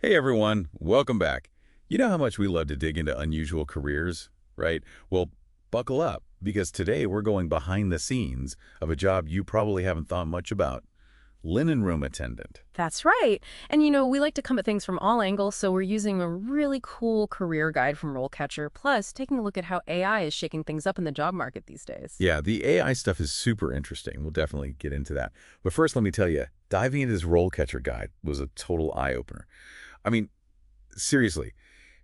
Hey everyone, welcome back. You know how much we love to dig into unusual careers, right? Well, buckle up, because today we're going behind the scenes of a job you probably haven't thought much about. Linen Room Attendant. That's right. And we like to come at things from all angles, so we're using a really cool career guide from RoleCatcher, plus taking a look at how AI is shaking things up in the job market these days. Yeah, the AI stuff is super interesting. We'll definitely get into that. But first, let me tell you, diving into this role catcher guide was a total eye-opener. I mean, seriously,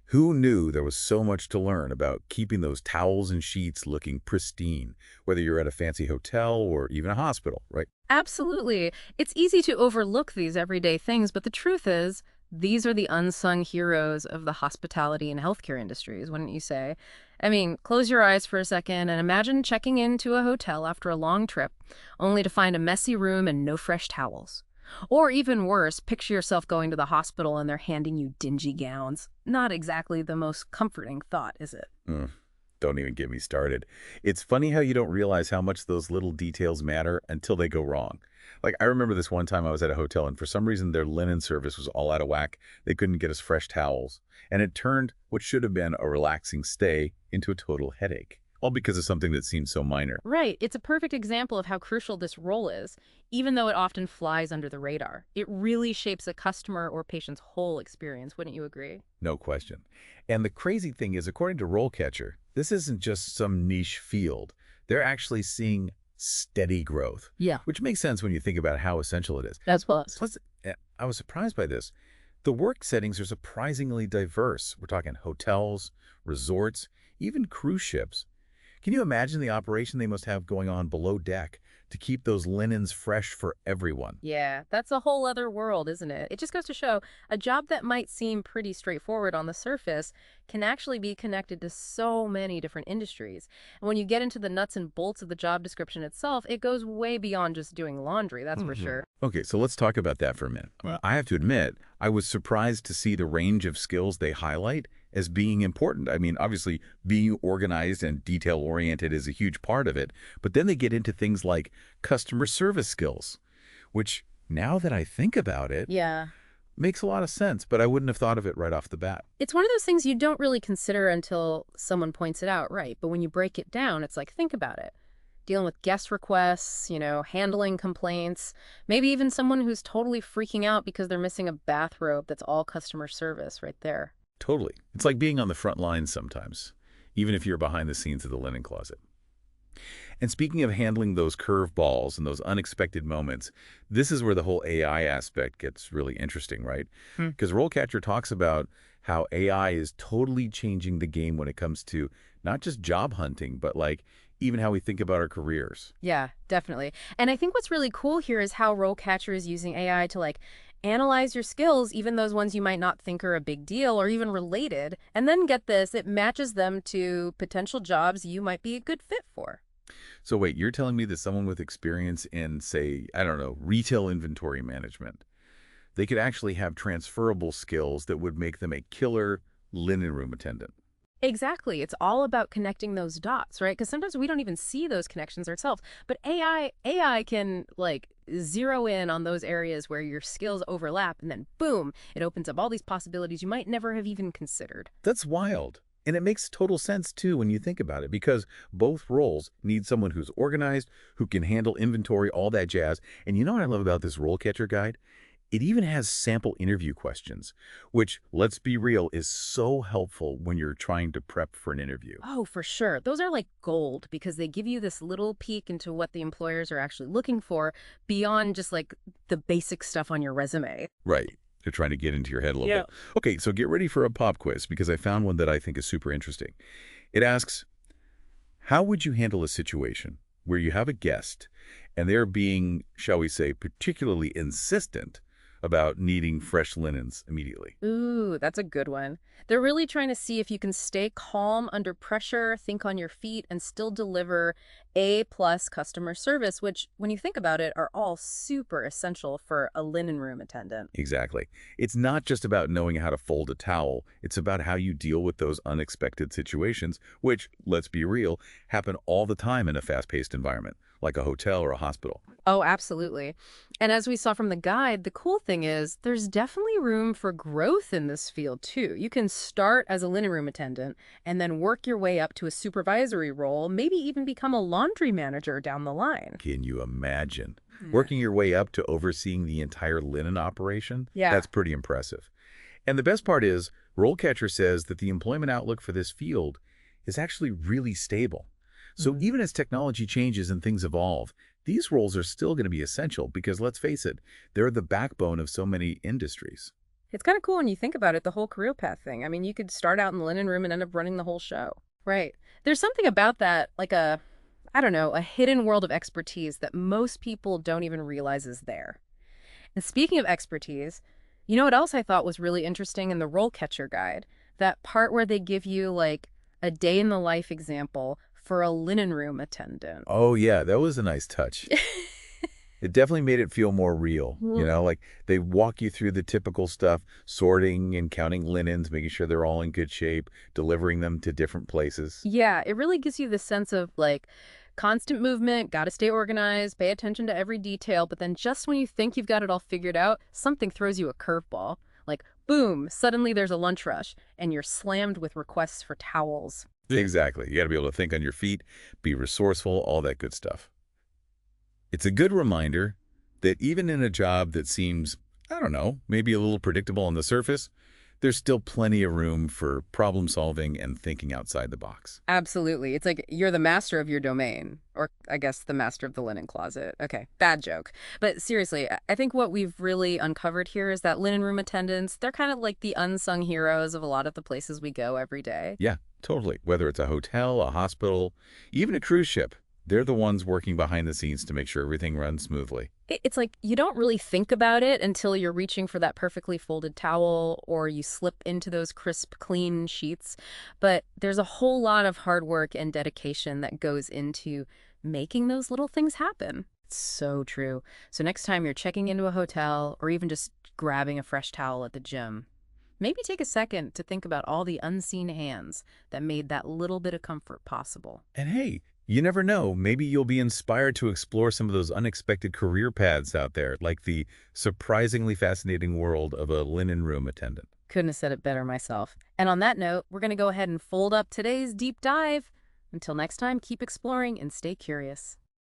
who knew there was so much to learn about keeping those towels and sheets looking pristine, whether you're at a fancy hotel or even a hospital, right? Absolutely. It's easy to overlook these everyday things, but the truth is, these are the unsung heroes of the hospitality and healthcare industries, wouldn't you say? I mean, close your eyes for a second and imagine checking into a hotel after a long trip, only to find a messy room and no fresh towels. Or even worse, picture yourself going to the hospital and they're handing you dingy gowns. Not exactly the most comforting thought, is it? Mm, don't even get me started. It's funny how you don't realize how much those little details matter until they go wrong. Like, I remember this one time I was at a hotel, and for some reason their linen service was all out of whack. They couldn't get us fresh towels. And it turned what should have been a relaxing stay into a total headache. All because of something that seemed so minor. Right. It's a perfect example of how crucial this role is, even though it often flies under the radar. It really shapes a customer or patient's whole experience, wouldn't you agree? No question. And the crazy thing is, according to RoleCatcher, this isn't just some niche field. They're actually seeing steady growth, Yeah, which makes sense when you think about how essential it is. that's plus. Plus, I was surprised by this. The work settings are surprisingly diverse. We're talking hotels, resorts, even cruise ships. Can you imagine the operation they must have going on below deck to keep those linens fresh for everyone? Yeah, that's a whole other world, isn't it? It just goes to show a job that might seem pretty straightforward on the surface can actually be connected to so many different industries. And when you get into the nuts and bolts of the job description itself, it goes way beyond just doing laundry, that's for sure. Okay, so let's talk about that for a minute. Well, I have to admit, I was surprised to see the range of skills they highlight as being important. I mean, obviously, being organized and detail-oriented is a huge part of it, but then they get into things like customer service skills, which, now that I think about it, Yeah. makes a lot of sense, but I wouldn't have thought of it right off the bat. It's one of those things you don't really consider until someone points it out, right? But when you break it down, it's like, think about it. Dealing with guest requests, handling complaints, maybe even someone who's totally freaking out because they're missing a bathrobe that's all customer service right there. Totally. It's like being on the front lines sometimes, even if you're behind the scenes of the linen closet. And speaking of handling those curveballs and those unexpected moments, this is where the whole AI aspect gets really interesting, right? Hmm. Because RoleCatcher talks about how AI is totally changing the game when it comes to not just job hunting, but like even how we think about our careers. Yeah, definitely. And I think what's really cool here is how RoleCatcher is using AI to analyze your skills, even those ones you might not think are a big deal or even related. And then get this, it matches them to potential jobs you might be a good fit for. So wait, you're telling me that someone with experience in, say, I don't know, retail inventory management, they could actually have transferable skills that would make them a killer linen room attendant? Exactly. It's all about connecting those dots, right? Because sometimes we don't even see those connections ourselves. But AI can zero in on those areas where your skills overlap, and then boom, it opens up all these possibilities you might never have even considered. That's wild. And it makes total sense, too, when you think about it, because both roles need someone who's organized, who can handle inventory, all that jazz. And you know what I love about this role catcher guide? It even has sample interview questions, which, let's be real, is so helpful when you're trying to prep for an interview. Oh, for sure. Those are like gold because they give you this little peek into what the employers are actually looking for beyond just the basic stuff on your resume. Right. They're trying to get into your head a little Yeah. bit. Okay, so get ready for a pop quiz because I found one that I think is super interesting. It asks, how would you handle a situation where you have a guest and they're being, shall we say, particularly insistent about needing fresh linens immediately? Ooh, that's a good one. They're really trying to see if you can stay calm under pressure, think on your feet, and still deliver A+ customer service, which, when you think about it, are all super essential for a linen room attendant. Exactly. It's not just about knowing how to fold a towel. It's about how you deal with those unexpected situations, which, let's be real, happen all the time in a fast-paced environment. like a hotel or a hospital. Oh, absolutely. And as we saw from the guide, the cool thing is there's definitely room for growth in this field too. You can start as a linen room attendant and then work your way up to a supervisory role, maybe even become a laundry manager down the line. Can you imagine? Yeah. Working your way up to overseeing the entire linen operation? Yeah. That's pretty impressive. And the best part is, RoleCatcher says that the employment outlook for this field is actually really stable. So Mhm. even as technology changes and things evolve, these roles are still going to be essential because, let's face it, they're the backbone of so many industries. It's kind of cool when you think about it, the whole career path thing. I mean, you could start out in the linen room and end up running the whole show. Right. There's something about that, like I don't know, a hidden world of expertise that most people don't even realize is there. And speaking of expertise, you know what else I thought was really interesting in the role catcher guide? That part where they give you like a day in the life example for a linen room attendant. Oh yeah, that was a nice touch. It definitely made it feel more real, like they walk you through the typical stuff, sorting and counting linens, making sure they're all in good shape, delivering them to different places. Yeah, it really gives you the sense of like constant movement, got to stay organized, pay attention to every detail, but then just when you think you've got it all figured out, something throws you a curveball. Like, boom, suddenly there's a lunch rush and you're slammed with requests for towels. Exactly. You got to be able to think on your feet, be resourceful, all that good stuff. It's a good reminder that even in a job that seems, I don't know, maybe a little predictable on the surface, there's still plenty of room for problem solving and thinking outside the box. Absolutely. It's like you're the master of your domain, or I guess the master of the linen closet. Okay, bad joke. But seriously, I think what we've really uncovered here is that linen room attendants, they're kind of like the unsung heroes of a lot of the places we go every day. Yeah, totally. Whether it's a hotel, a hospital, even a cruise ship, they're the ones working behind the scenes to make sure everything runs smoothly. It's like you don't really think about it until you're reaching for that perfectly folded towel or you slip into those crisp, clean sheets. But there's a whole lot of hard work and dedication that goes into making those little things happen. It's so true. So next time you're checking into a hotel or even just grabbing a fresh towel at the gym, maybe take a second to think about all the unseen hands that made that little bit of comfort possible. And hey, you never know, maybe you'll be inspired to explore some of those unexpected career paths out there, like the surprisingly fascinating world of a linen room attendant. Couldn't have said it better myself. And on that note, we're going to go ahead and fold up today's deep dive. Until next time, keep exploring and stay curious.